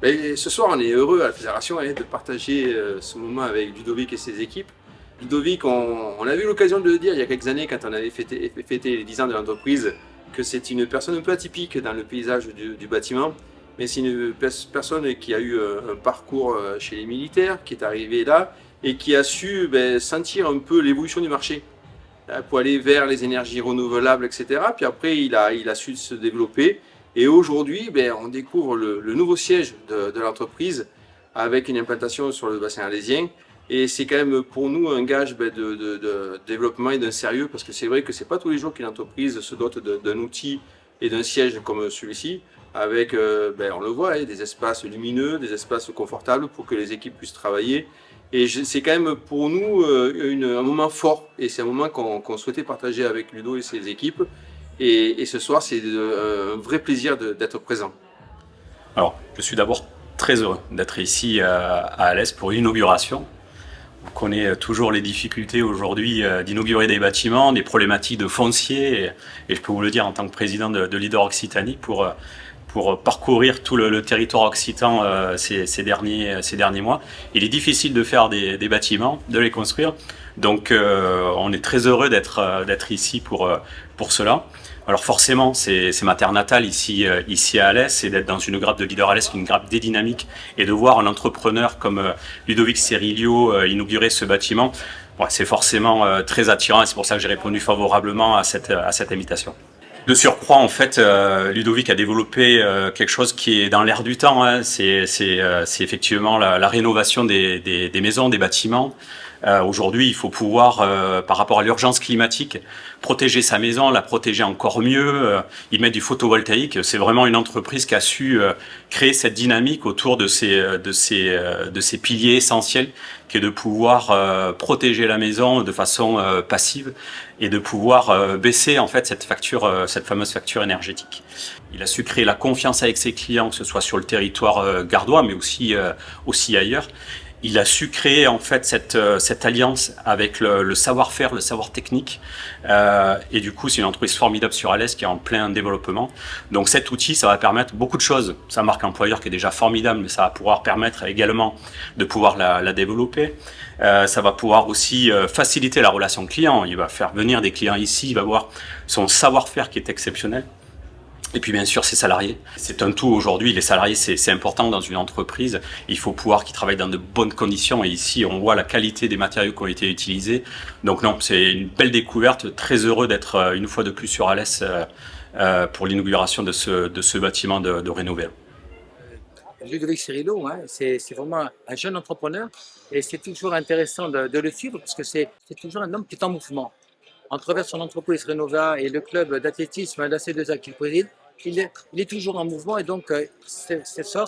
Et ce soir, on est heureux à la Fédération de partager ce moment avec Ludovic et ses équipes. Ludovic, on a eu l'occasion de le dire il y a quelques années quand on avait fêté les 10 ans de l'entreprise, que c'est une personne un peu atypique dans le paysage du bâtiment, mais c'est une personne qui a eu un parcours chez les militaires, qui est arrivé là et qui a su sentir un peu l'évolution du marché pour aller vers les énergies renouvelables, etc. Puis après, il a su se développer. Et aujourd'hui, on découvre le nouveau siège de l'entreprise avec une implantation sur le bassin arlésien. Et c'est quand même pour nous un gage de développement et d'un sérieux, parce que c'est vrai que c'est pas tous les jours qu'une entreprise se dote d'un outil et d'un siège comme celui-ci, avec, on le voit, des espaces lumineux, des espaces confortables pour que les équipes puissent travailler. Et c'est quand même pour nous un moment fort, et c'est un moment qu'on souhaitait partager avec Ludo et ses équipes. Et ce soir, c'est un vrai plaisir d'être présent. Alors, je suis d'abord très heureux d'être ici à Alès pour l'inauguration. On connaît toujours les difficultés aujourd'hui d'inaugurer des bâtiments, des problématiques de foncier, et je peux vous le dire en tant que président de Leader Occitanie, pour parcourir tout le territoire occitan ces derniers mois. Il est difficile de faire des bâtiments, de les construire, donc on est très heureux d'être ici pour cela. Alors forcément, c'est ma terre natale ici à Alès, et d'être dans une grappe de Leader Alès, une grappe des dynamiques, et de voir un entrepreneur comme Ludovic Cerilio inaugurer ce bâtiment, c'est forcément très attirant, et c'est pour ça que j'ai répondu favorablement à cette invitation. De surcroît, en fait, Ludovic a développé quelque chose qui est dans l'air du temps. Hein. C'est effectivement la rénovation des maisons, des bâtiments. Aujourd'hui, il faut pouvoir, par rapport à l'urgence climatique, protéger sa maison, la protéger encore mieux, y mettre du photovoltaïque. C'est vraiment une entreprise qui a su créer cette dynamique autour de ces piliers essentiels, qui est de pouvoir protéger la maison de façon passive et de pouvoir baisser en fait cette fameuse facture énergétique. Il a su créer la confiance avec ses clients, que ce soit sur le territoire gardois, mais aussi ailleurs. Il a su créer en fait cette alliance avec le savoir-faire, le savoir technique, et du coup c'est une entreprise formidable sur Alès qui est en plein développement. Donc cet outil, ça va permettre beaucoup de choses. Sa marque employeur qui est déjà formidable, mais ça va pouvoir permettre également de pouvoir la développer. Ça va pouvoir aussi faciliter la relation client. Il va faire venir des clients ici, il va voir son savoir-faire qui est exceptionnel. Et puis bien sûr ses salariés. C'est un tout aujourd'hui, les salariés c'est important dans une entreprise. Il faut pouvoir qu'ils travaillent dans de bonnes conditions, et ici on voit la qualité des matériaux qui ont été utilisés. Donc non, c'est une belle découverte, très heureux d'être une fois de plus sur Alès pour l'inauguration de ce bâtiment de Rénové. Ludovic Cerilio, hein, c'est vraiment un jeune entrepreneur, et c'est toujours intéressant de le suivre parce que c'est toujours un homme qui est en mouvement. En travers son entreprise Renova et le club d'athlétisme d'AC2A qu'il préside, il est toujours en mouvement, et donc c'est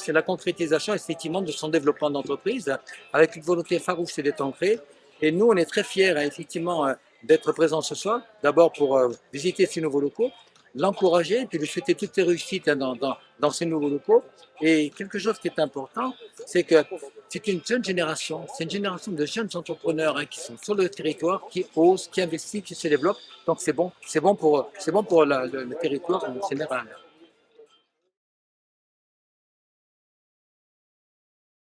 la concrétisation effectivement de son développement d'entreprise avec une volonté farouche et ancrée. Et nous, on est très fiers effectivement d'être présents ce soir, d'abord pour visiter ces nouveaux locaux, l'encourager et puis lui souhaiter toutes les réussites dans ces nouveaux locaux. Et quelque chose qui est important, c'est que c'est une jeune génération, c'est une génération de jeunes entrepreneurs qui sont sur le territoire, qui osent, qui investissent, qui se développent. Donc c'est bon pour le territoire en général.